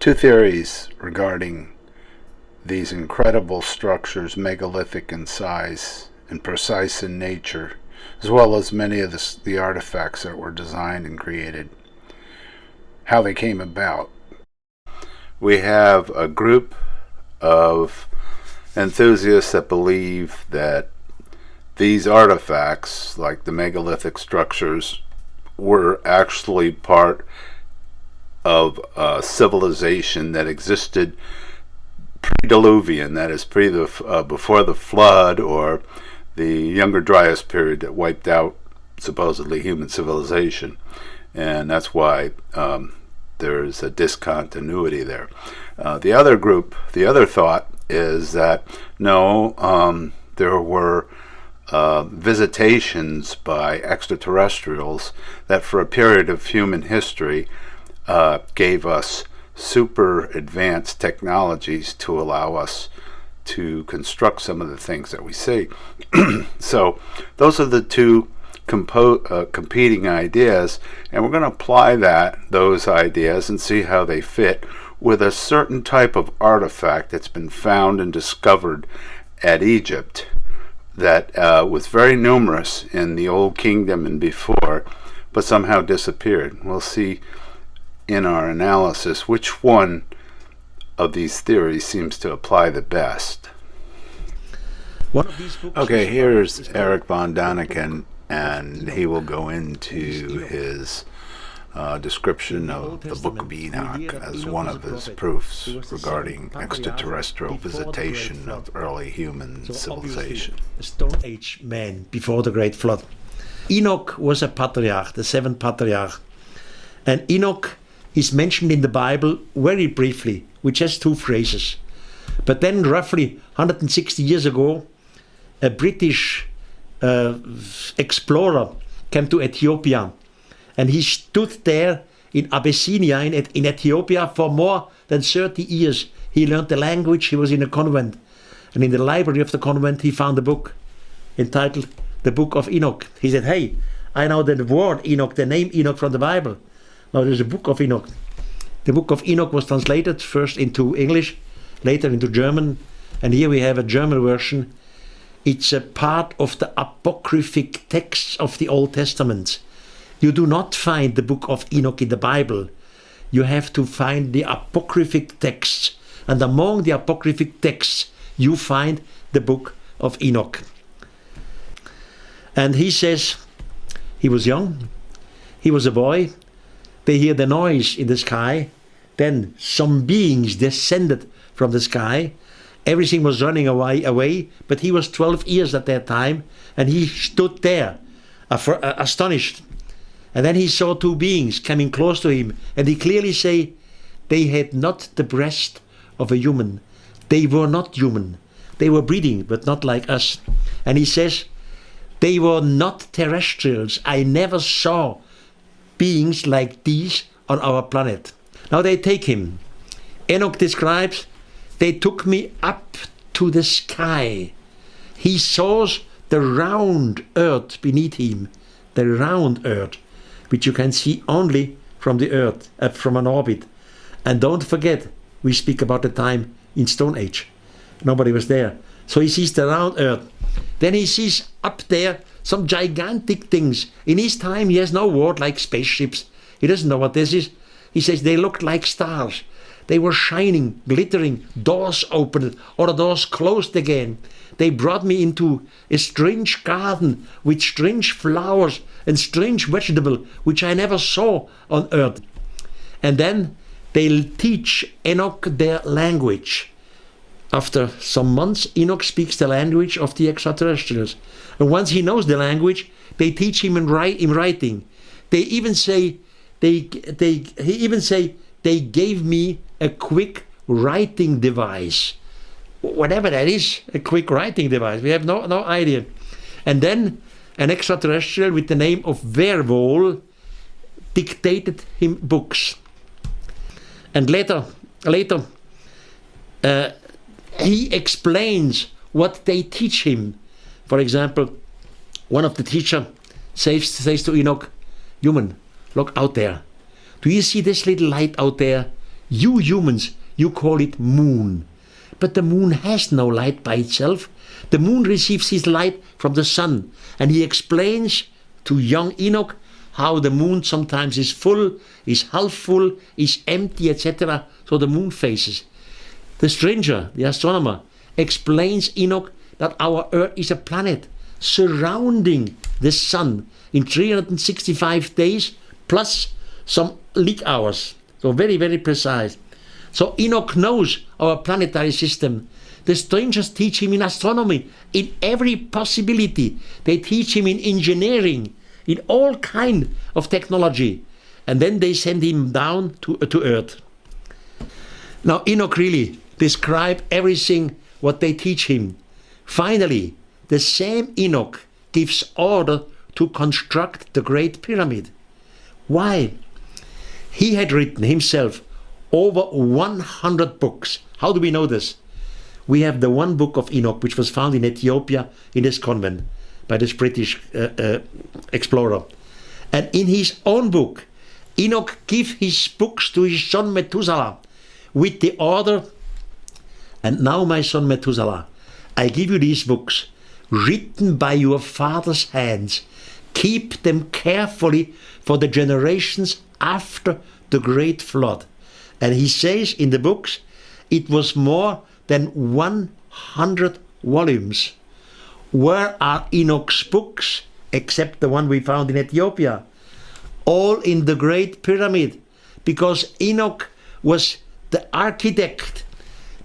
Two theories regarding these incredible structures, megalithic in size and precise in nature, as well as many of the artifacts that were designed and created, how they came about. We have a group of enthusiasts that believe that these artifacts, like the megalithic structures, were actually part of a civilization that existed pre-Diluvian, that is, before the flood or the Younger Dryas period that wiped out supposedly human civilization, and that's why there's a discontinuity there. The other thought is that no, there were visitations by extraterrestrials that for a period of human history gave us super advanced technologies to allow us to construct some of the things that we see. So those are the two competing ideas, and we're going to apply those ideas and see how they fit with a certain type of artifact that's been found and discovered at Egypt that was very numerous in the Old Kingdom and before, but somehow disappeared. We'll see in our analysis which one of these theories seems to apply the best. Okay, here's Eric von Daniken, and he will go into his description of the Book of Enoch as one of his proofs regarding extraterrestrial visitation of early human civilization. A Stone Age man before the Great Flood. Enoch was a patriarch, the seventh patriarch. And Enoch is mentioned in the Bible very briefly, with just two phrases. But then roughly 160 years ago, a British explorer came to Ethiopia, and he stood there in Abyssinia in Ethiopia for more than 30 years. He learned the language, he was in a convent, and in the library of the convent he found a book entitled The Book of Enoch. He said, hey, I know the word Enoch, the name Enoch from the Bible. Now there's a Book of Enoch. The Book of Enoch was translated first into English, later into German, and here we have a German version. It's a part of the apocryphic texts of the Old Testament. You do not find the Book of Enoch in the Bible. You have to find the apocryphic texts, and among the apocryphic texts you find the Book of Enoch. And he says he was young, he was a boy. They hear the noise in the sky. Then some beings descended from the sky. Everything was running away, but he was 12 years at that time, and he stood there, astonished. And then he saw two beings coming close to him, and he clearly say, they had not the breast of a human. They were not human. They were breathing, but not like us. And he says, they were not terrestrials. I never saw beings like these on our planet. Now they take him. Enoch describes, they took me up to the sky. He saw the round earth beneath him, the round earth, which you can see only from the earth, from an orbit. And don't forget, we speak about the time in Stone Age. Nobody was there. So he sees the round earth. Then he sees up there some gigantic things. In his time, he has no word like spaceships. He doesn't know what this is. He says they looked like stars. They were shining, glittering, doors opened, or the doors closed again. They brought me into a strange garden with strange flowers and strange vegetables, which I never saw on earth. And then they'll teach Enoch their language. After some months, Enoch speaks the language of the extraterrestrials. And once he knows the language, they teach him in writing. They even say, they gave me a quick writing device. Whatever that is, a quick writing device. We have no idea. And then an extraterrestrial with the name of Werwol dictated him books. And later, he explains what they teach him. For example, one of the teachers says to Enoch, human, look out there. Do you see this little light out there? You humans, you call it moon. But the moon has no light by itself. The moon receives its light from the sun. And he explains to young Enoch how the moon sometimes is full, is half full, is empty, etc. So the moon phases. The stranger, the astronomer, explains Enoch that our Earth is a planet surrounding the sun in 365 days plus some leak hours. So very, very precise. So Enoch knows our planetary system. The strangers teach him in astronomy, in every possibility. They teach him in engineering, in all kind of technology. And then they send him down to Earth. Now Enoch really describes everything what they teach him. Finally, the same Enoch gives order to construct the Great Pyramid. Why? He had written himself over 100 books. How do we know this? We have the one book of Enoch, which was found in Ethiopia in this convent by this British explorer. And in his own book, Enoch gives his books to his son Methuselah with the order, and now my son Methuselah, I give you these books written by your father's hands. Keep them carefully for the generations after the great flood. And he says in the books, it was more than 100 volumes. Where are Enoch's books, except the one we found in Ethiopia? All in the Great Pyramid, because Enoch was the architect,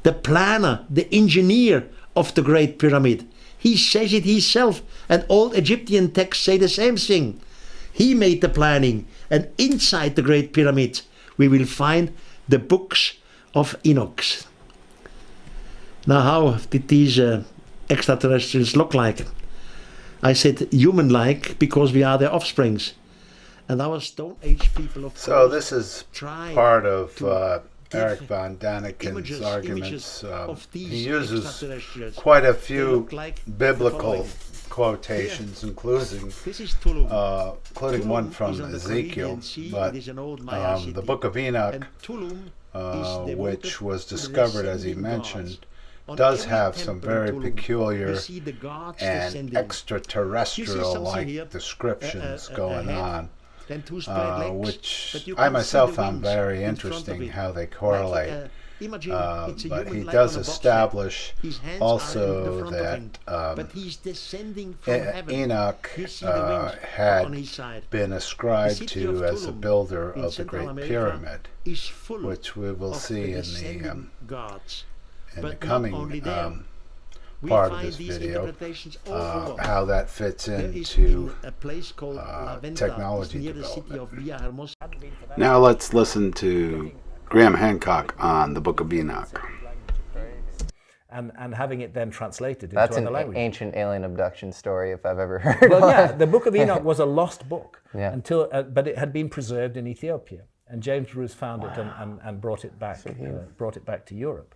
the planner, the engineer of the Great Pyramid. He says it himself, and all Egyptian texts say the same thing. He made the planning, and inside the Great Pyramid we will find the books of Enoch. Now, how did these extraterrestrials look like? I said human-like because we are their offsprings. And our Stone Age people, of So course, this is part of Eric von Daniken's arguments. He uses quite a few biblical quotations, including one from Ezekiel, but the Book of Enoch, which was discovered, as he mentioned, does have some very peculiar and extraterrestrial-like descriptions going on, which I myself found very interesting how they correlate. But he does establish also that Enoch had been ascribed to as the builder of the Great Pyramid, which we will see in the coming part of this video, how that fits into technology development. Now let's listen to Graham Hancock on the Book of Enoch. And having it then translated into That's other an languages. ancient alien abduction story, if I've ever heard Well, one. yeah, the Book of Enoch was a lost book Yeah. but it had been preserved in Ethiopia, and James Roos found it and brought it back, to Europe.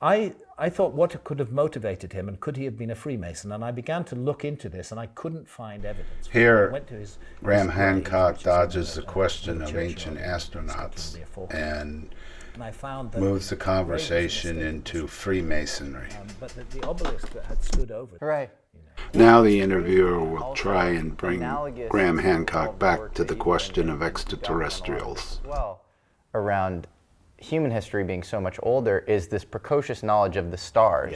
I thought what could have motivated him, and could he have been a Freemason? And I began to look into this, and I couldn't find evidence. Here, I went to his Graham grave, Hancock which is dodges in the question of church ancient in astronauts Scotland, and I found that moves the grave was conversation mistaken. into Freemasonry. But the obelisk that had stood over it, Right. Now the interviewer will Also, try and bring analogous Graham to Hancock World back War to the II question and of extraterrestrials. as well, around human history being so much older, is this precocious knowledge of the stars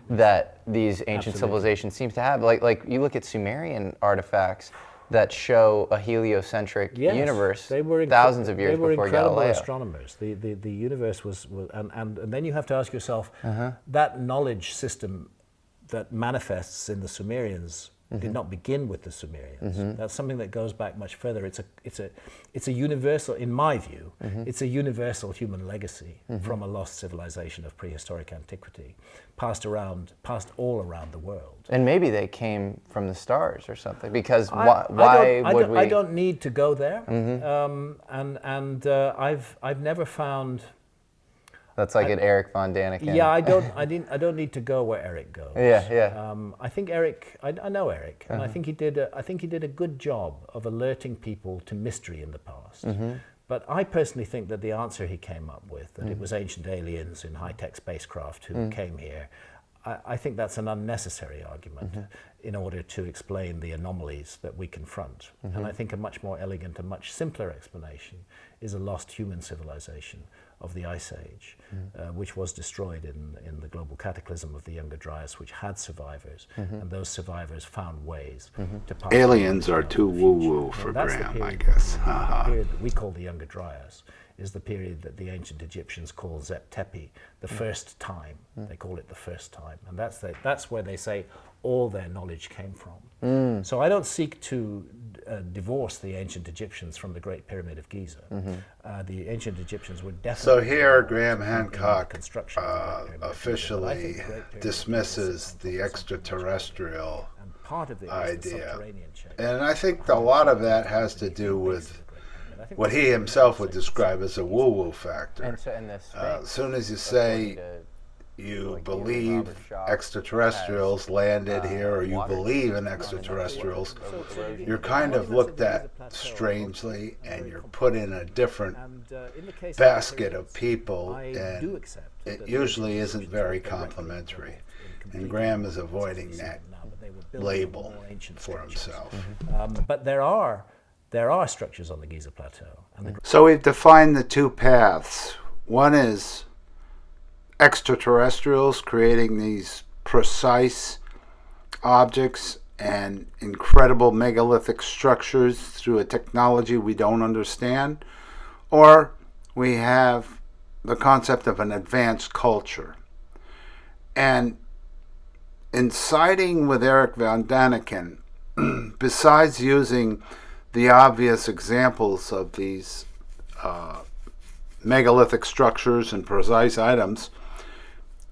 that these ancient civilizations seem to have. Like you look at Sumerian artifacts that show a heliocentric universe thousands of years before They were incredible Galileo. astronomers. The universe was and then you have to ask yourself, that knowledge system that manifests in the Sumerians did not begin with the Sumerians. That's something that goes back much further. It's a universal, in my view, it's a universal human legacy from a lost civilization of prehistoric antiquity, passed all around the world. And maybe they came from the stars or something, because why would we? I don't need to go there, I've never found. That's like an Eric von Daniken. Yeah, I don't need to go where Eric goes. Yeah. I think Eric. I know Eric, and I think he did a good job of alerting people to mystery in the past. But I personally think that the answer he came up with, that it was ancient aliens in high-tech spacecraft who came here, I think that's an unnecessary argument in order to explain the anomalies that we confront. And I think a much more elegant and much simpler explanation is a lost human civilization of the Ice Age, which was destroyed in the global cataclysm of the Younger Dryas, which had survivors, and those survivors found ways to pass Aliens on are to too the future. woo-woo for And that's the Graham, I period guess. The period that we call the Younger Dryas is the period that the ancient Egyptians call Zep Tepi, the first time. They call it the first time. And that's where they say all their knowledge came from. So I don't seek to divorce the ancient Egyptians from the Great Pyramid of Giza. The ancient Egyptians were So definitely... here, Graham in Hancock construction of the Great Pyramid of Giza. But I officially think the Great Pyramid of Giza dismisses sits on the top of extraterrestrial and part of it is the idea. subterranean chain. And I think a lot of that has to do with what he himself would describe as a woo-woo factor. And so in this As soon as you say you believe extraterrestrials landed here, or you believe in extraterrestrials, you're kind of looked at strangely, and you're put in a different basket of people, and it usually isn't very complimentary. And Graham is avoiding that label for himself. But there are structures on the Giza Plateau. And So we've defined the two paths. One is extraterrestrials creating these precise objects and incredible megalithic structures through a technology we don't understand, or we have the concept of an advanced culture. And in siding with Eric Van Daniken, besides using the obvious examples of these megalithic structures and precise items,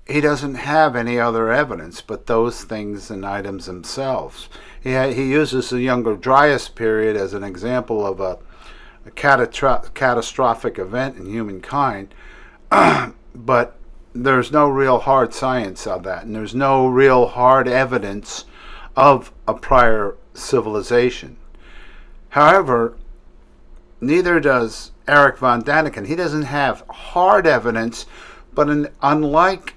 he doesn't have any other evidence but those things and items themselves. He uses the Younger Dryas period as an example of a catastrophic event in humankind, but there's no real hard science of that, and there's no real hard evidence of a prior civilization. However, neither does Eric Van Daniken. He doesn't have hard evidence, but unlike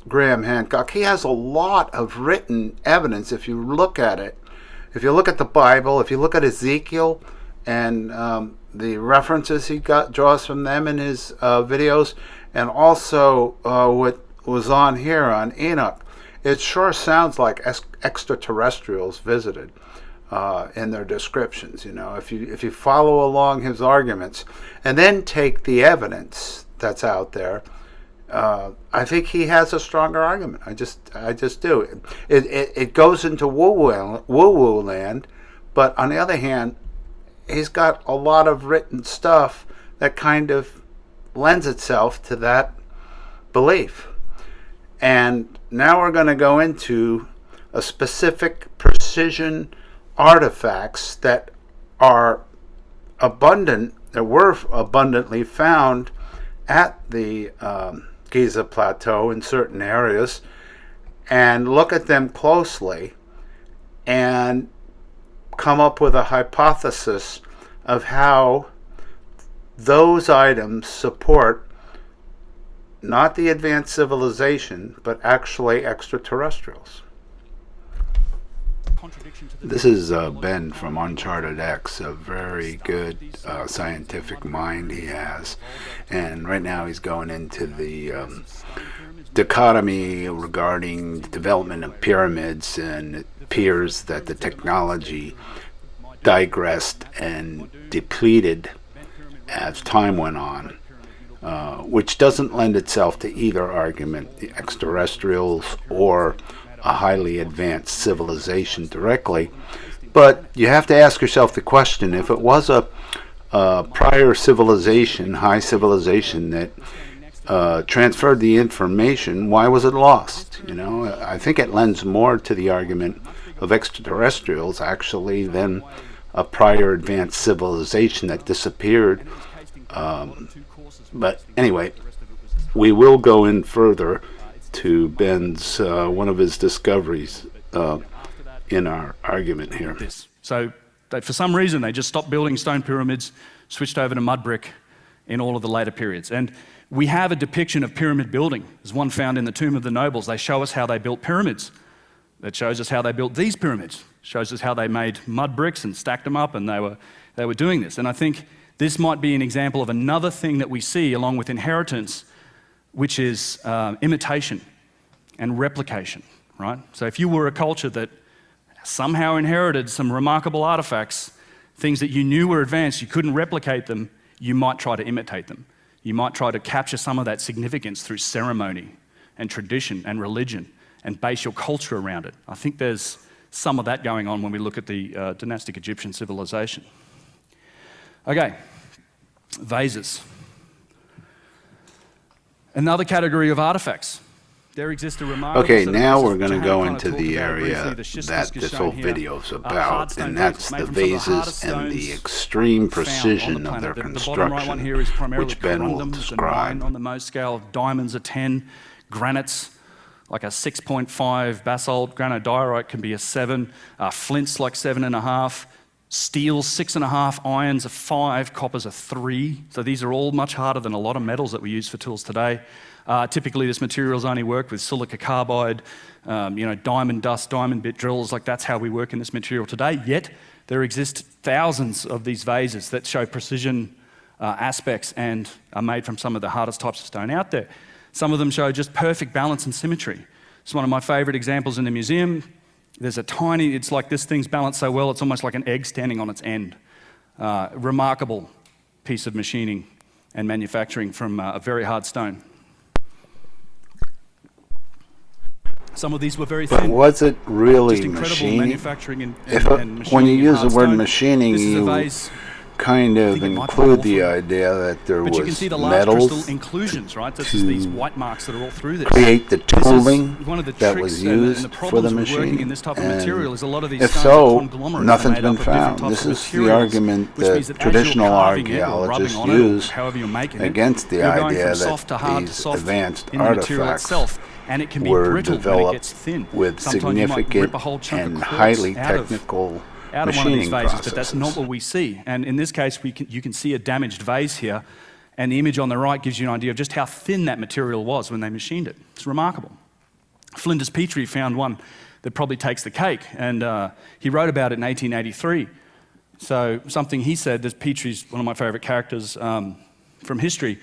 Graham Hancock, he has a lot of written evidence if you look at it. If you look at the Bible, if you look at Ezekiel and the references he draws from them in his videos, and also what was on here on Enoch, it sure sounds like extraterrestrials visited in their descriptions. You know, if you follow along his arguments and then take the evidence that's out there, I think he has a stronger argument. I just do. It goes into woo-woo land, but on the other hand, he's got a lot of written stuff that kind of lends itself to that belief. And now we're going to go into a specific precision artifacts that are abundant, that were abundantly found at the Giza Plateau in certain areas, and look at them closely and come up with a hypothesis of how those items support not the advanced civilization, but actually extraterrestrials. This is Ben from Uncharted X, a very good scientific mind he has. And right now he's going into the dichotomy regarding the development of pyramids, and it appears that the technology digressed and depleted as time went on, which doesn't lend itself to either argument, the extraterrestrials or a highly advanced civilization directly. But you have to ask yourself the question, if it was a prior civilization, high civilization, that transferred the information, why was it lost? You know, I think it lends more to the argument of extraterrestrials actually than a prior advanced civilization that disappeared. But anyway, we will go in further to Ben's one of his discoveries in our argument here. So For some reason, they just stopped building stone pyramids, switched over to mud brick in all of the later periods. And we have a depiction of pyramid building. There's one found in the Tomb of the Nobles. They show us how they built pyramids. That shows us how they built these pyramids. Shows us how they made mud bricks and stacked them up, and they were doing this. And I think this might be an example of another thing that we see along with inheritance, which is imitation and replication, right? So if you were a culture that somehow inherited some remarkable artifacts, things that you knew were advanced, you couldn't replicate them, you might try to imitate them. You might try to capture some of that significance through ceremony and tradition and religion and base your culture around it. I think there's some of that going on when we look at the dynastic Egyptian civilization. Okay, vases. Another category of artifacts. There exists a remarkable Okay, set of now vases we're going to which I go have into kind of the talked about area briefly. The schist that disc is this shown whole here. video is about, Hardstone and bricks that's made the from some of the hardest vases and the stones extreme found on precision the of their planet. The bottom right one here is construction, primarily which Ben will corundums, and describe. 9 on the Mohs scale. Diamonds are 10. Granites, like a 6.5 basalt. Granodiorite can be a 7. Flints like 7.5. Steel 6.5. Irons are 5. Coppers are 3. So these are all much harder than a lot of metals that we use for tools today. Typically, this material is only worked with silica carbide, diamond dust, diamond bit drills. Like that's how we work in this material today. Yet there exist thousands of these vases that show precision aspects and are made from some of the hardest types of stone out there. Some of them show just perfect balance and symmetry. It's one of my favorite examples in the museum. There's a tiny, it's like this thing's balanced so well, it's almost like an egg standing on its end. Remarkable piece of machining and manufacturing from a very hard stone. Some of these were very thin. But was it really Just incredible machining? manufacturing and When machining you in use hard the word stone. machining, This is a you vase, kind I of think it might be include the awful. idea that there but you can was see the large metals crystal inclusions, right? This is these white marks that are all through this. create the This is tooling one of the that tricks was and used the for the problems with working machine. in this type of And material is a lot of these if stones so, are conglomerates nothing's made been up of different found. types This of is the materials, argument which means that that as you're traditional carving it or archaeologists rubbing on it or use however you're making it, against the you're going idea from soft to that hard to these soft advanced in the material artifacts itself. And it can be were brittle when it developed gets thin. with Sometimes you might rip significant a whole chunk of and quartz highly out of technical one of these machining vases, but that's not processes. what we see. And in this case, you can see a damaged vase here, and the image on the right gives you an idea of just how thin that material was when they machined it. It's remarkable. Flinders Petrie found one that probably takes the cake, and he wrote about it in 1883. So something he said, this Petrie's one of my favorite characters from history,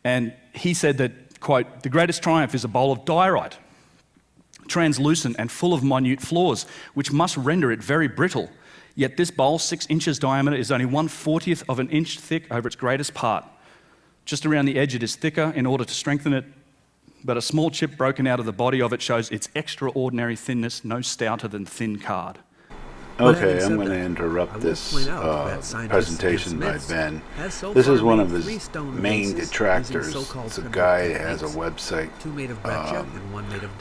and he said that, quote, "The greatest triumph is a bowl of diorite, translucent and full of minute flaws, which must render it very brittle. Yet this bowl, 6 inches diameter, is only 1/40th of an inch thick over its greatest part. Just around the edge it is thicker in order to strengthen it, but a small chip broken out of the body of it shows its extraordinary thinness, no stouter than thin card." Okay, I'm going to interrupt this presentation by Ben. This is one of his main detractors. It's a guy that has a website,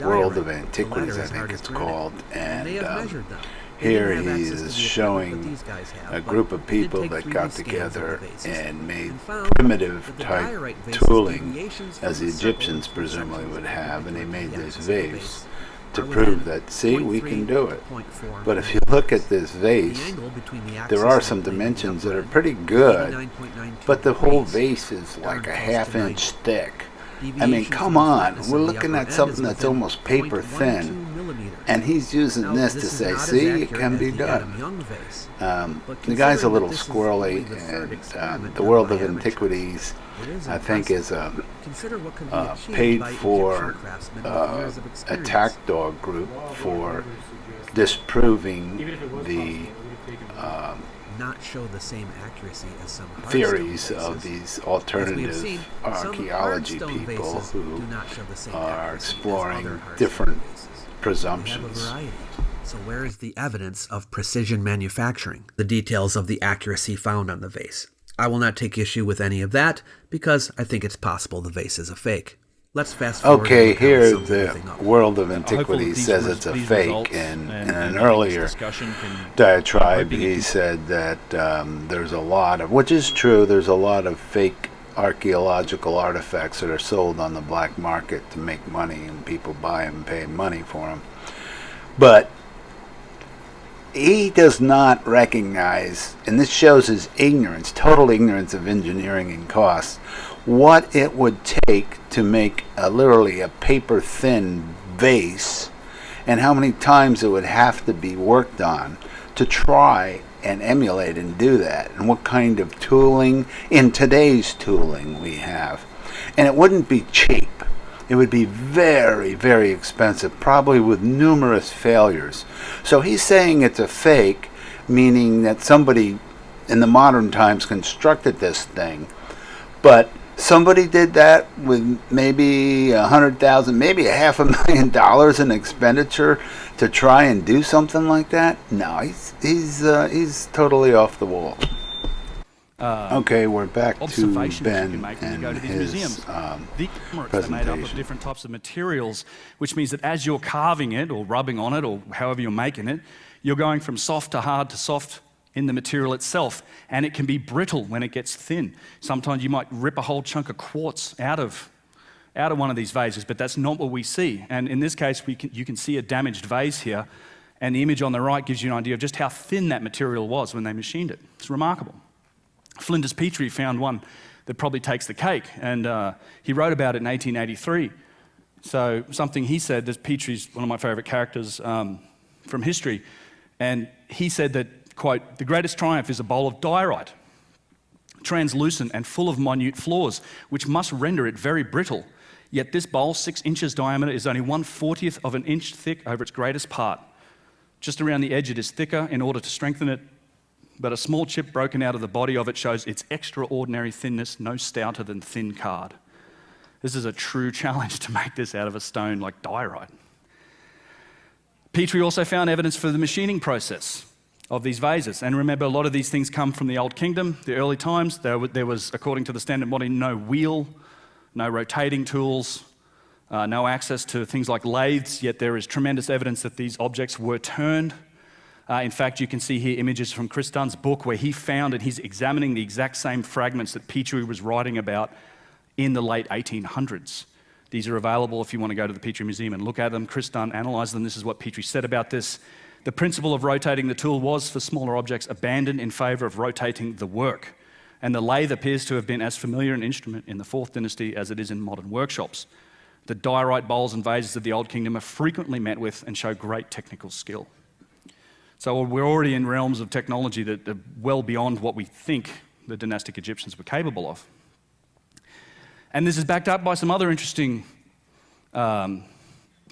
World of Antiquities, I think it's called, and here he is showing a group of people that got together and made primitive type tooling, as the Egyptians presumably would have, and they made this vase to prove that, see, we can do it. But if you look at this vase, there are some dimensions that are pretty good, but the whole vase is like a half-inch thick. I mean, come on, we're looking at something that's almost paper thin, and he's using this to say, see, it can be done. The guy's a little squirrely, and the World of Antiquities, I think, is a paid for attack dog group for disproving the not show the same accuracy as some theories of these alternative archaeology people who are exploring different presumptions. So where is the evidence of precision manufacturing? The details of the accuracy found on the vase. I will not take issue with any of that because I think it's possible the vase is a fake. Let's fast forward. Okay, here the World of Antiquities says it's a fake, and in an earlier diatribe he said that there's a lot of, which is true, there's a lot of fake archaeological artifacts that are sold on the black market to make money, and people buy them and pay money for them. But he does not recognize, and this shows his ignorance, total ignorance of engineering and costs, what it would take to make literally a paper-thin vase, and how many times it would have to be worked on to try and emulate and do that, and what kind of tooling in today's tooling we have. And it wouldn't be cheap. It would be very, very expensive, probably with numerous failures. So he's saying it's a fake, meaning that somebody in the modern times constructed this thing, but somebody did that with maybe $100,000, maybe $500,000 in expenditure to try and do something like that. No, he's totally off the wall. Okay, we're back to observations Ben you can make when you and go to these his museums. The cameras are made up of presentation. different types of materials, which means that as you're carving it or rubbing on it or however you're making it, you're going from soft to hard to soft in the material itself, and it can be brittle when it gets thin. Sometimes you might rip a whole chunk of quartz out of one of these vases, but that's not what we see. And in this case, you can see a damaged vase here, and the image on the right gives you an idea of just how thin that material was when they machined it. It's remarkable. Flinders Petrie found one that probably takes the cake, and he wrote about it in 1883. So something he said, this Petrie's one of my favorite characters from history, and he said that, quote, "The greatest triumph is a bowl of diorite, translucent and full of minute flaws, which must render it very brittle. Yet this bowl, 6 inches diameter, is only 1/40th of an inch thick over its greatest part. Just around the edge it is thicker in order to strengthen it, but a small chip broken out of the body of it shows its extraordinary thinness, no stouter than thin card." This is a true challenge to make this out of a stone like diorite. Petrie also found evidence for the machining process of these vases. And remember, a lot of these things come from the Old Kingdom, the early times. There was, according to the standard model, no wheel, no rotating tools, no access to things like lathes, yet there is tremendous evidence that these objects were turned. In fact, you can see here images from Chris Dunn's book where he found, and he's examining the exact same fragments that Petrie was writing about in the late 1800s. These are available if you want to go to the Petrie Museum and look at them. Chris Dunn analysed them. This is what Petrie said about this. "The principle of rotating the tool was, for smaller objects, abandoned in favour of rotating the work. And the lathe appears to have been as familiar an instrument in the 4th dynasty as it is in modern workshops. The diorite bowls and vases of the Old Kingdom are frequently met with and show great technical skill." So we're already in realms of technology that are well beyond what we think the dynastic Egyptians were capable of. And this is backed up by some other interesting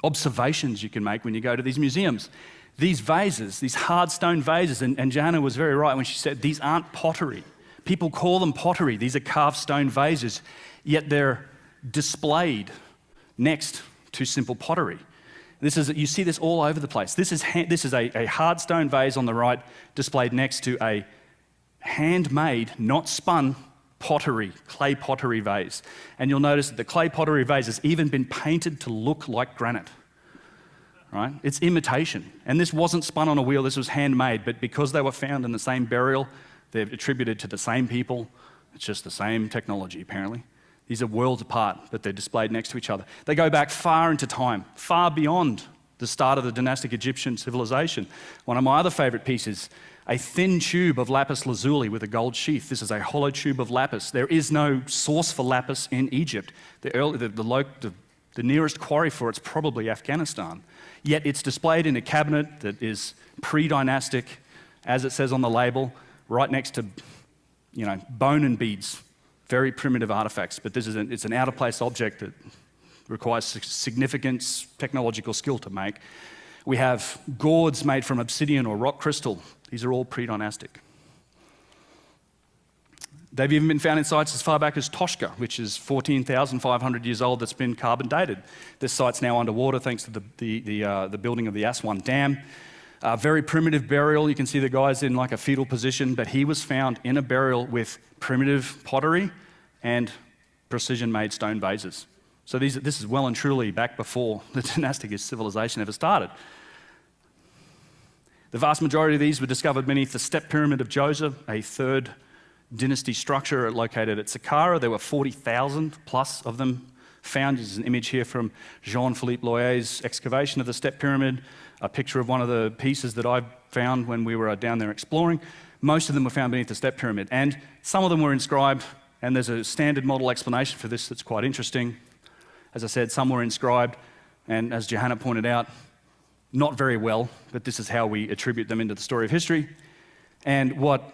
observations you can make when you go to these museums. These vases, these hard stone vases, and Johanna was very right when she said these aren't pottery. People call them pottery. These are carved stone vases, yet they're displayed next to simple pottery. You see this all over the place. This is a hard stone vase on the right, displayed next to a handmade, not spun, pottery, clay pottery vase. And you'll notice that the clay pottery vase has even been painted to look like granite. Right? It's imitation. And this wasn't spun on a wheel, this was handmade, but because they were found in the same burial, they're attributed to the same people. It's just the same technology, apparently. These are worlds apart, but they're displayed next to each other. They go back far into time, far beyond the start of the dynastic Egyptian civilization. One of my other favorite pieces, a thin tube of lapis lazuli with a gold sheath. This is a hollow tube of lapis. There is no source for lapis in Egypt. The nearest quarry for it's probably Afghanistan. Yet it's displayed in a cabinet that is pre-dynastic, as it says on the label, right next to, bone and beads. Very primitive artifacts, but it's an out-of-place object that requires significant technological skill to make. We have gourds made from obsidian or rock crystal. These are all pre-dynastic. They've even been found in sites as far back as Toshka, which is 14,500 years old, that's been carbon dated. This site's now underwater thanks to the building of the Aswan Dam. Very primitive burial. You can see the guy's in like a fetal position, but he was found in a burial with primitive pottery and precision-made stone vases. So this is well and truly back before the dynastic civilization ever started. The vast majority of these were discovered beneath the Step Pyramid of Djoser, a 3rd dynasty structure located at Saqqara. There were 40,000 plus of them found. This is an image here from Jean-Philippe Loyer's excavation of the Step Pyramid. a picture of one of the pieces that I found when we were down there exploring. Most of them were found beneath the step pyramid, and some of them were inscribed, and there's a standard model explanation for this that's quite interesting. As I said, some were inscribed, and as Johanna pointed out, not very well, but this is how we attribute them into the story of history. And what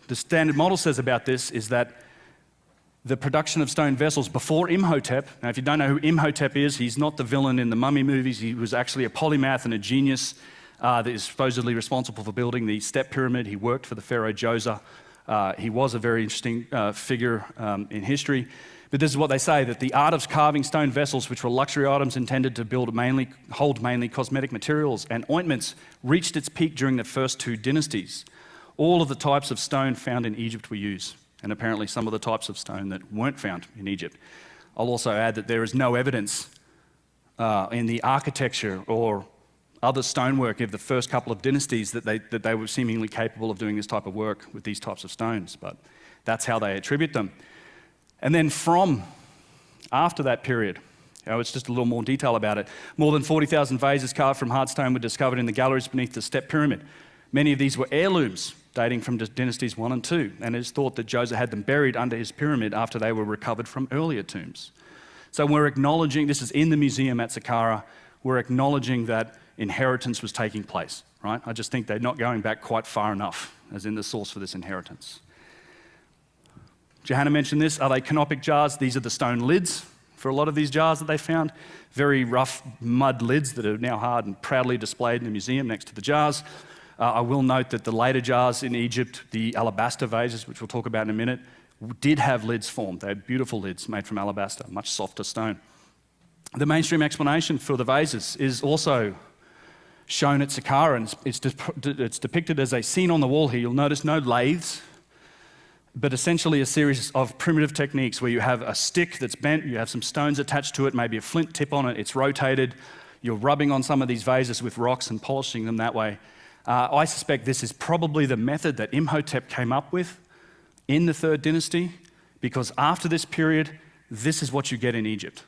the standard model says about this is that the production of stone vessels before Imhotep, now if you don't know who Imhotep is, he's not the villain in the mummy movies, he was actually a polymath and a genius that is supposedly responsible for building the step pyramid. He worked for the pharaoh Djoser. He was a very interesting figure in history. But this is what they say, that the art of carving stone vessels, which were luxury items intended to hold mainly cosmetic materials and ointments, reached its peak during the first two dynasties. All of the types of stone found in Egypt were used, and apparently some of the types of stone that weren't found in Egypt. I'll also add that there is no evidence in the architecture or other stonework of the first couple of dynasties that they were seemingly capable of doing this type of work with these types of stones, but that's how they attribute them. And then from after that period, it's just a little more detail about it, more than 40,000 vases carved from hard stone were discovered in the galleries beneath the step pyramid. Many of these were heirlooms dating from dynasties 1 and 2, and it is thought that Djoser had them buried under his pyramid after they were recovered from earlier tombs. So we're acknowledging, this is in the museum at Saqqara, we're acknowledging that inheritance was taking place, right? I just think they're not going back quite far enough as in the source for this inheritance. Johanna mentioned this. Are they canopic jars? These are the stone lids for a lot of these jars that they found. Very rough mud lids that are now hard and proudly displayed in the museum next to the jars. I will note that the later jars in Egypt, the alabaster vases, which we'll talk about in a minute, did have lids formed. They had beautiful lids made from alabaster, much softer stone. The mainstream explanation for the vases is also shown at Saqqara, and it's depicted as a scene on the wall here. You'll notice no lathes, but essentially a series of primitive techniques where you have a stick that's bent, you have some stones attached to it, maybe a flint tip on it, it's rotated, you're rubbing on some of these vases with rocks and polishing them that way. I suspect this is probably the method that Imhotep came up with in the 3rd dynasty, because after this period, this is what you get in Egypt.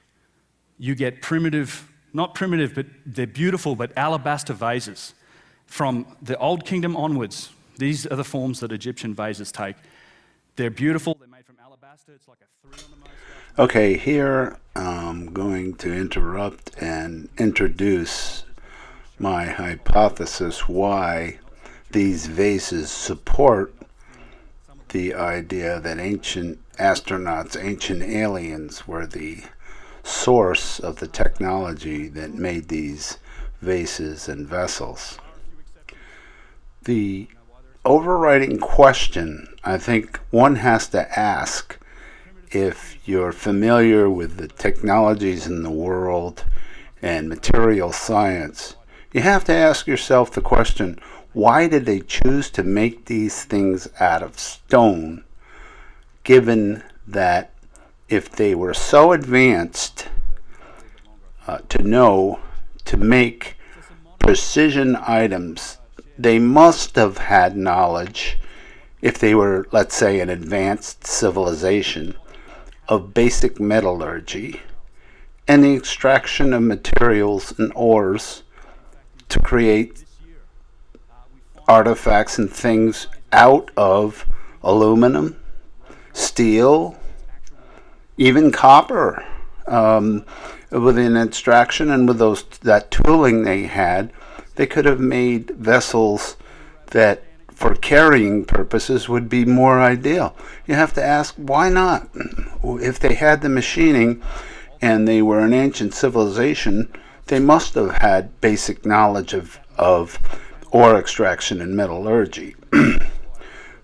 You get primitive, not primitive, but they're beautiful, but alabaster vases. From the Old Kingdom onwards, these are the forms that Egyptian vases take. They're beautiful, they're made from alabaster, it's like a 3 on the most. Okay, here I'm going to interrupt and introduce my hypothesis why these vases support the idea that ancient astronauts, ancient aliens were the source of the technology that made these vases and vessels. The overriding question I think one has to ask, if you're familiar with the technologies in the world and material science, you have to ask yourself the question, why did they choose to make these things out of stone, given that if they were so advanced to make precision items, they must have had knowledge, if they were, let's say, an advanced civilization, of basic metallurgy and the extraction of materials and ores to create artifacts and things out of aluminum, steel, even copper. With an extraction and with that tooling they had, they could have made vessels that for carrying purposes would be more ideal. You have to ask, why not? If they had the machining and they were an ancient civilization, they must have had basic knowledge of ore extraction and metallurgy.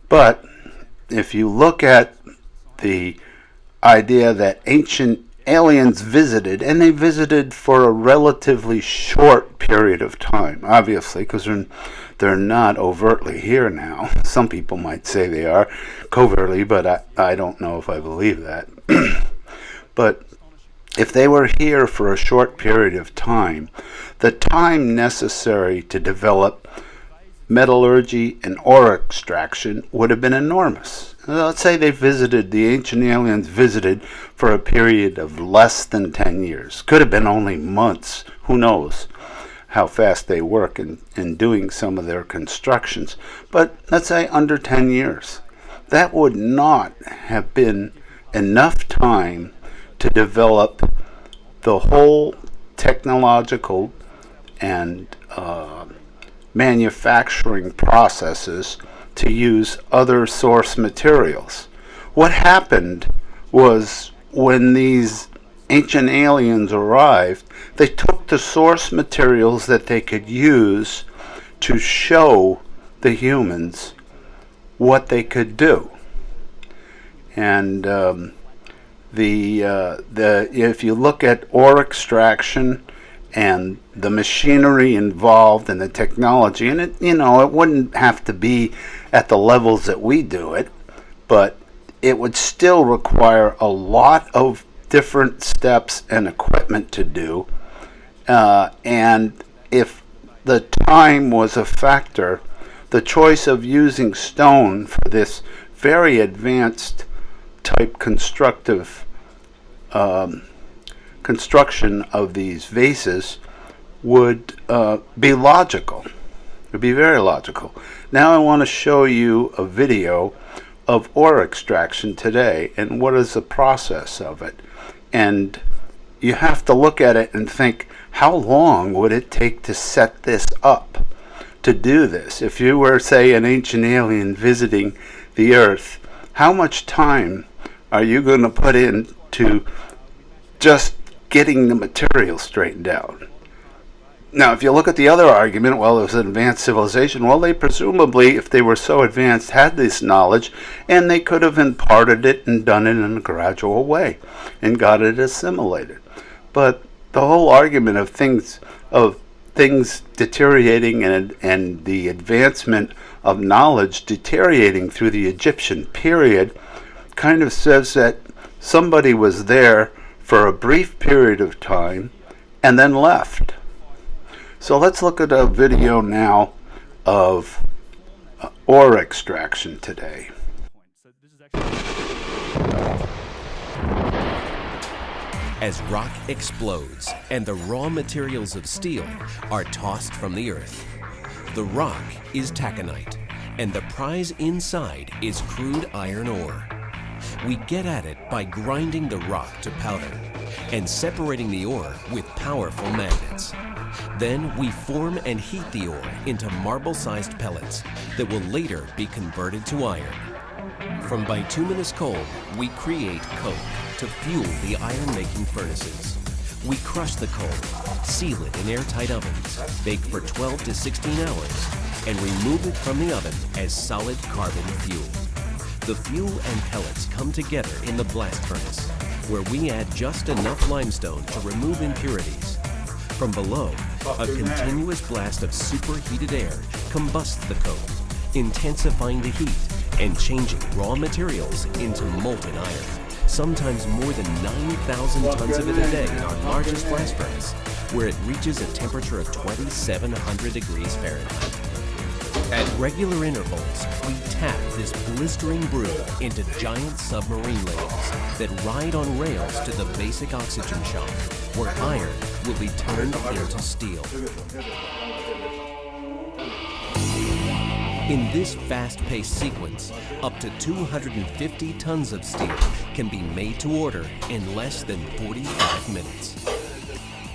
But if you look at the idea that ancient aliens visited, and they visited for a relatively short period of time, obviously, because they're not overtly here now. Some people might say they are covertly, but I don't know if I believe that. But if they were here for a short period of time, the time necessary to develop metallurgy and ore extraction would have been enormous. Let's say the ancient aliens visited for a period of less than 10 years. Could have been only months, who knows. how fast they work in doing some of their constructions. But let's say under 10 years. That would not have been enough time to develop the whole technological and manufacturing processes to use other source materials. What happened was when these ancient aliens arrived, they took the source materials that they could use to show the humans what they could do. And if you look at ore extraction and the machinery involved and the technology, and it wouldn't have to be at the levels that we do it, but it would still require a lot of different steps and equipment to do. And if the time was a factor, the choice of using stone for this very advanced type construction of these vases would be logical. It would be very logical. Now I want to show you a video of ore extraction today and what is the process of it. And you have to look at it and think, how long would it take to set this up, to do this? If you were, say, an ancient alien visiting the Earth, how much time are you going to put into just getting the material straightened out? Now, if you look at the other argument, well, it was an advanced civilization. Well, they presumably, if they were so advanced, had this knowledge, and they could have imparted it and done it in a gradual way and got it assimilated. But the whole argument of things deteriorating and the advancement of knowledge deteriorating through the Egyptian period kind of says that somebody was there for a brief period of time and then left. So let's look at a video now of ore extraction today. As rock explodes and the raw materials of steel are tossed from the earth, the rock is taconite, and the prize inside is crude iron ore. We get at it by grinding the rock to powder and separating the ore with powerful magnets. Then we form and heat the ore into marble-sized pellets that will later be converted to iron. From bituminous coal, we create coke to fuel the iron-making furnaces. We crush the coal, seal it in airtight ovens, bake for 12 to 16 hours, and remove it from the oven as solid carbon fuel. The fuel and pellets come together in the blast furnace, where we add just enough limestone to remove impurities. From below, a continuous blast of superheated air combusts the coke, intensifying the heat and changing raw materials into molten iron. Sometimes more than 9,000 tons of it a day in our largest blast furnace, where it reaches a temperature of 2,700 degrees Fahrenheit. At regular intervals, we tap this blistering brew into giant submarine ladles that ride on rails to the basic oxygen shaft, where iron will be turned into steel. In this fast-paced sequence, up to 250 tons of steel can be made to order in less than 45 minutes.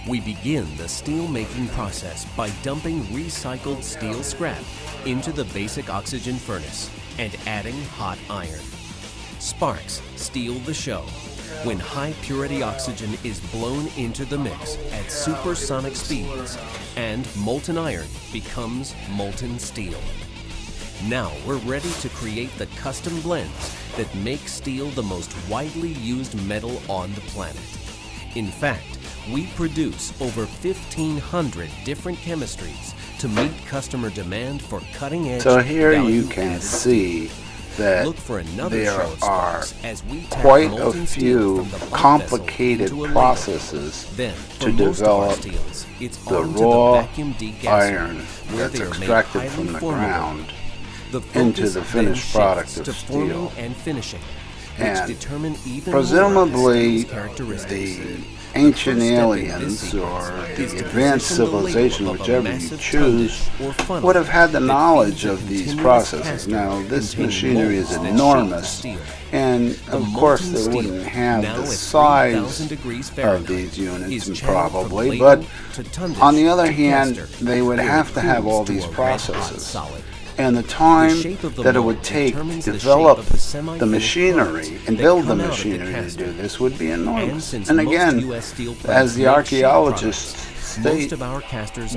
We begin the steel-making process by dumping recycled steel scrap into the basic oxygen furnace and adding hot iron. Sparks steal the show when high-purity oxygen is blown into the mix at supersonic speeds and molten iron becomes molten steel. Now we're ready to create the custom blends that make steel the most widely used metal on the planet. In fact, we produce over 1,500 different chemistries to meet customer demand for cutting-edge. So here you can see that there are quite a few complicated processes to develop the raw iron that's extracted from the ground into the finished product of steel. And finishing, and presumably the ancient aliens or the advanced civilization, whichever you choose, would have had the knowledge of these processes. Now, this machinery is enormous, and of course they wouldn't have the size of these units probably, but on the other hand, they would have to have all these processes. And the time that it would take to develop the machinery and build the machinery to do this would be enormous. And again, as the archaeologists state,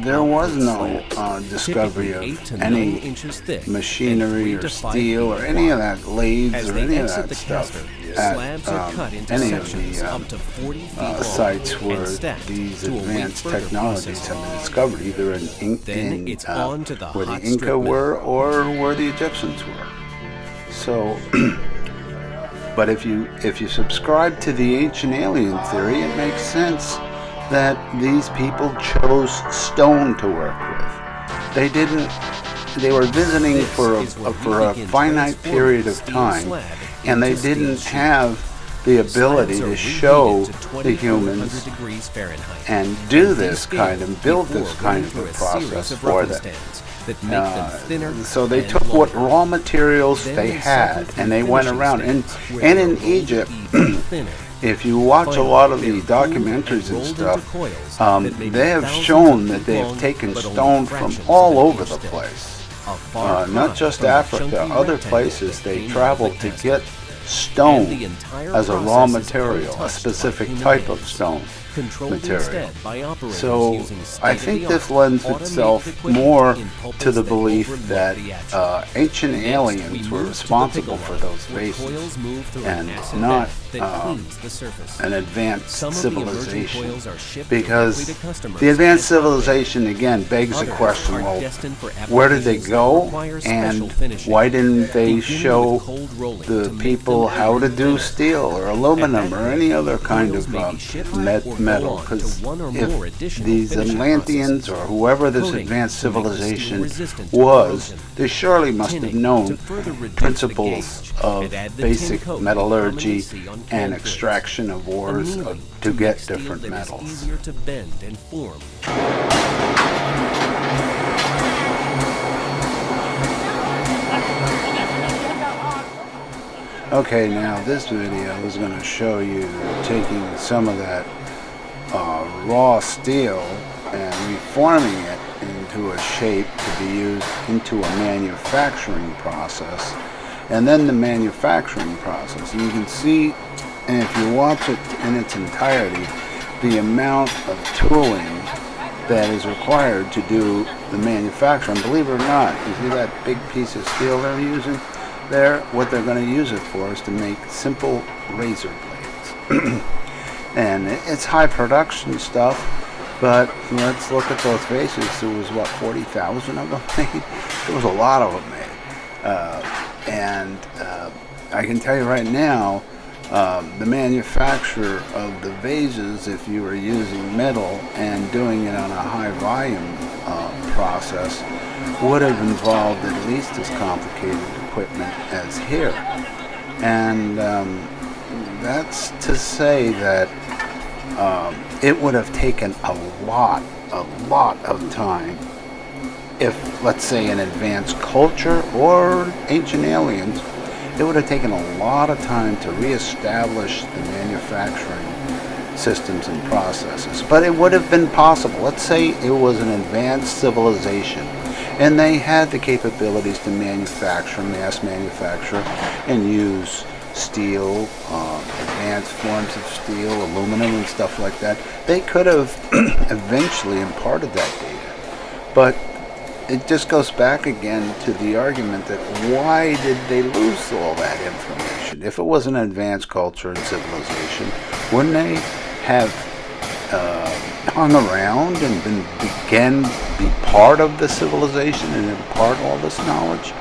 there was no discovery of any machinery or steel or any of that, lathes or any of that stuff at any of the sites where these advanced technologies have been discovered, either where the Inca were or where the Egyptians were. So, but if you subscribe to the ancient alien theory, it makes sense that these people chose stone to work with. They were visiting for a finite period of time, and they didn't have the ability to show the humans and do this kind of, build this kind of a process for them. So they took what raw materials they had, and they went around. And in Egypt, if you watch a lot of the documentaries and stuff, they have shown that they have taken stone from all over the place. Not just Africa, other places they traveled to get stone as a raw material, a specific type of stone material. So I think this lends itself more to the belief that ancient aliens were responsible for those vases and not an advanced civilization, because the advanced civilization again begs the question, well, where did they go, and why didn't they show the people how to do steel or aluminum or any other kind of metal? Because if these Atlanteans or whoever this advanced civilization was, they surely must have known principles of basic metallurgy and extraction of ores to get different metals. Okay, now this video is going to show you taking some of that raw steel and reforming it into a shape to be used into a manufacturing process, and then the manufacturing process. And you can see, and if you watch it in its entirety, the amount of tooling that is required to do the manufacturing. Believe it or not, you see that big piece of steel they're using there? What they're going to use it for is to make simple razor blades. And it's high production stuff, but let's look at those vases. There was, what, 40,000 of them made? There was a lot of them made. And I can tell you right now, the manufacture of the vases, if you were using metal and doing it on a high volume process, would have involved at least as complicated equipment as here. And that's to say that it would have taken a lot of time if, let's say, an advanced culture or ancient aliens, it would have taken a lot of time to reestablish the manufacturing systems and processes. But it would have been possible. Let's say it was an advanced civilization and they had the capabilities to manufacture, mass manufacture, and use steel, advanced forms of steel, aluminum and stuff like that. They could have eventually imparted that data. But it just goes back again to the argument that why did they lose all that information? If it was an advanced culture and civilization, wouldn't they have hung around and be part of the civilization and impart all this knowledge?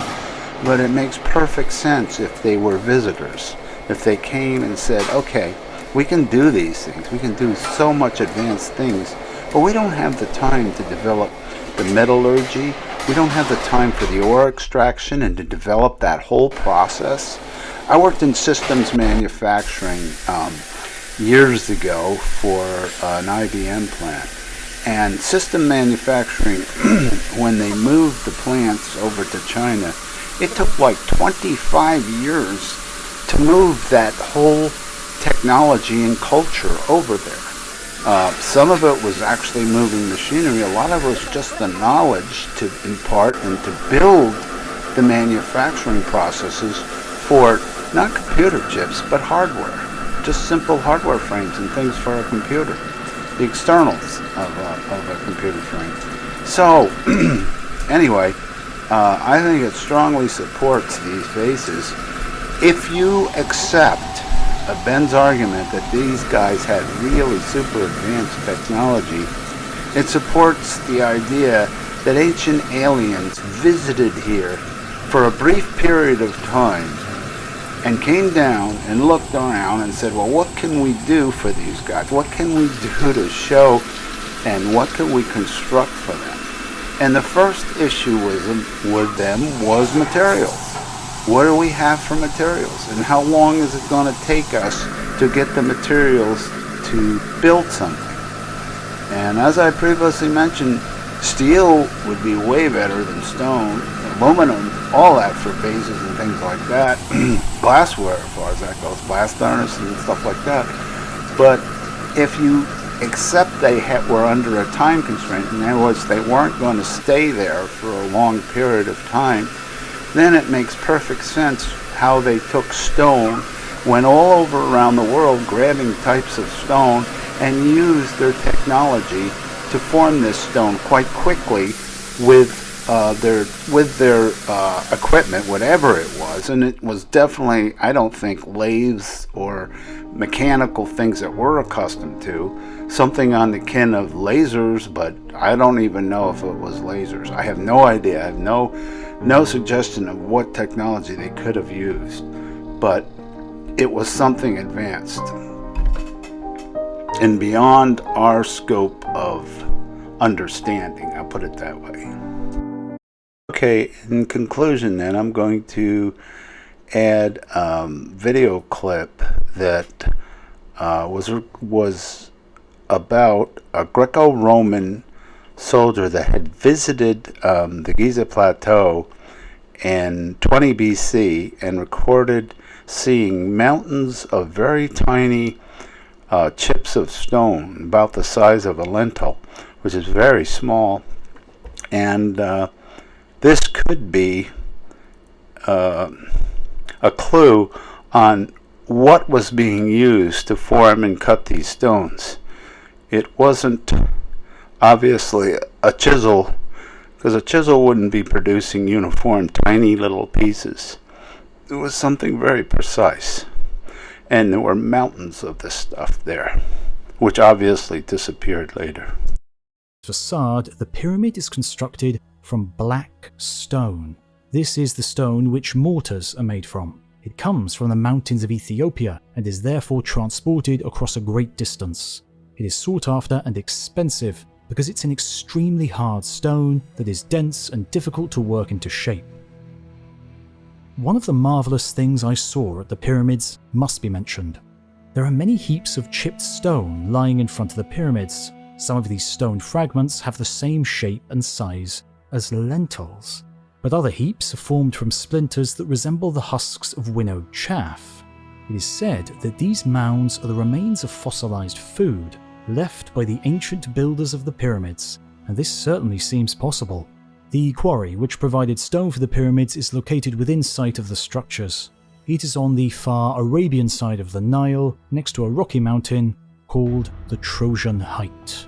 But it makes perfect sense if they were visitors. If they came and said, okay, we can do these things, we can do so much advanced things, but we don't have the time to develop the metallurgy, we don't have the time for the ore extraction and to develop that whole process. I worked in systems manufacturing years ago for an IBM plant. And system manufacturing, when they moved the plants over to China, it took like 25 years to move that whole technology and culture over there. Some of it was actually moving machinery. A lot of it was just the knowledge to impart and to build the manufacturing processes for not computer chips, but hardware. Just simple hardware frames and things for a computer. The externals of a computer frame. So, anyway, I think it strongly supports these vases. If you accept Ben's argument that these guys had really super advanced technology, it supports the idea that ancient aliens visited here for a brief period of time and came down and looked around and said, well, what can we do for these guys? What can we do to show, and what can we construct for them? And the first issue with them was materials. What do we have for materials? And how long is it going to take us to get the materials to build something? And as I previously mentioned, steel would be way better than stone. Aluminum, all that for vases and things like that. Glassware, as far as that goes, blast furnace and stuff like that. But if you accept they were under a time constraint, in other words, they weren't going to stay there for a long period of time, then it makes perfect sense how they took stone, went all over around the world grabbing types of stone, and used their technology to form this stone quite quickly with their equipment, whatever it was. And it was definitely, I don't think, lathes or mechanical things that we're accustomed to. Something on the kin of lasers, but I don't even know if it was lasers. I have no idea. I have no suggestion of what technology they could have used. But it was something advanced and beyond our scope of understanding. I'll put it that way. Okay, in conclusion then, I'm going to add a video clip that was about a Greco-Roman soldier that had visited the Giza Plateau in 20 BC and recorded seeing mountains of very tiny chips of stone about the size of a lentil, which is very small. And this could be a clue on what was being used to form and cut these stones. It wasn't obviously a chisel, because a chisel wouldn't be producing uniform tiny little pieces. It was something very precise. And there were mountains of this stuff there, which obviously disappeared later. Facade, the pyramid is constructed from black stone. This is the stone which mortars are made from. It comes from the mountains of Ethiopia and is therefore transported across a great distance. It is sought after and expensive because it's an extremely hard stone that is dense and difficult to work into shape. One of the marvellous things I saw at the pyramids must be mentioned. There are many heaps of chipped stone lying in front of the pyramids. Some of these stone fragments have the same shape and size as lentils, but other heaps are formed from splinters that resemble the husks of winnowed chaff. It is said that these mounds are the remains of fossilized food left by the ancient builders of the pyramids, and this certainly seems possible. The quarry which provided stone for the pyramids is located within sight of the structures. It is on the far Arabian side of the Nile, next to a rocky mountain called the Trojan Height.